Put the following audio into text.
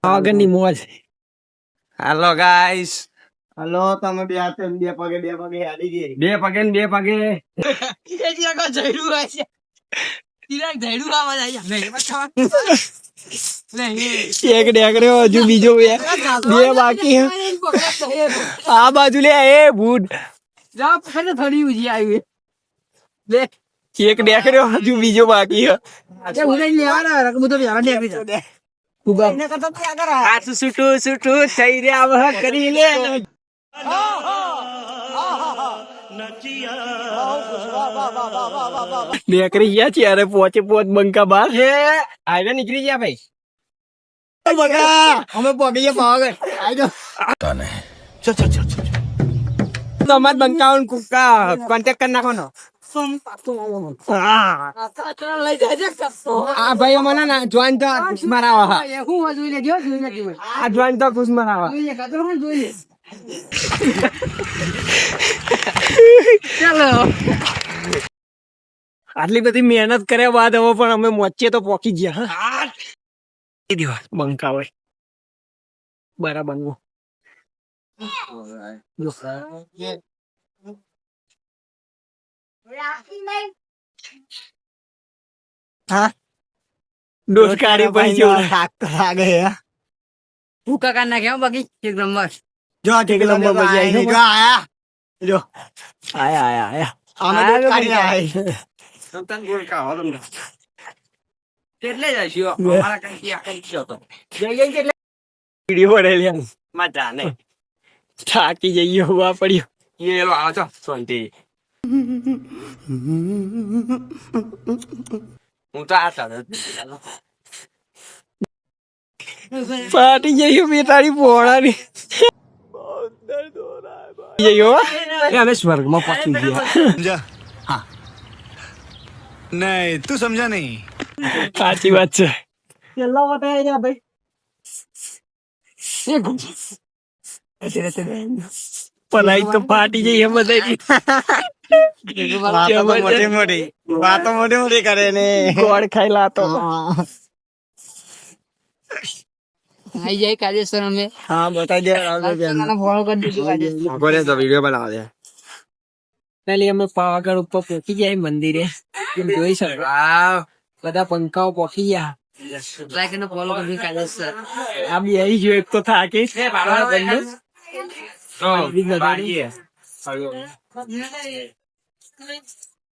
આગળની મોજ. હાલો guys. Hello, તમે બે હાથે બે પગે હાલી ગઈ. બે પગે ને બે પગે. એક ડેકડ્યો હજુ બીજો બે બાકી હે. આ બાજુ લે એ ભૂત. એક ડેકડ્યો હજુ બીજો બાકી હે. હાથ છૂટું થઈ રહ્યા કરી લે. નીકળી ગયા છે અરે પોચે બંકા બાર છે. આઈને નીકળી ગયા ભાઈ. અમે પગી ગયા પાવાગઢ. તમાર બંકાઉન કુકા કોન્ટેક્ટ કરી નાખો. આ ભાઈ મને ના જોઈન તો ખુશ મરાવા. આ જોઈન તો ખુશ મરાવા. આટલી બધી મહેનત કર્યા બાદ હવે પણ અમે મોચે તો પોકી ગયા. હા બંકા હોય બરાબર. હા ડોસકારી પૈસે થાક તો લાગે. ભૂકા કાઢ નાખ્યા બાકી એક નંબર. જો ઠીક નંબર પર જાય જો આયા. જો આયા અમે કાઢી આયા. સંતાન ગોળ કા હો તમને. કેટલે જઈશું અમારા કઈ આકઈ ગયો તો. જઈ કેટલે વિડિયો બનાવી મજા નહીં. થાકી જઈએ હોવા પડ્યો. એ લો આવો છો સોંતી. હું તો આ સાદ પાટી જઈએ બેટાડી પોળાની જઈએ અમે સ્વર્ગમાં પહોંચી ગયા. समझा हाँ नहीं तू समझा नहीं સાચી વાત છે. પલાઈ તો ફાટી જઈએ બધાની. वातो मोटी मोटी करे ने ગોળ ખાઈ લાતો. આવી જાય કાજેશ્વર અમે હા બતાવી દે. ફોલો કરી દીધું કાજેશ્વર. બોલે તો વિડિયો બનાવ દે. પેલી અમે પાવાગઢ ઉપર પહોંચી જાય મંદિરે. એમ જોઈ શકો બધા પંખાઓ પહોંચી ગયા. લાઈક અને ફોલો કરી કાજેશ્વર. આ બી આવી ગયો એક તો થાકી. તો બાઈએ.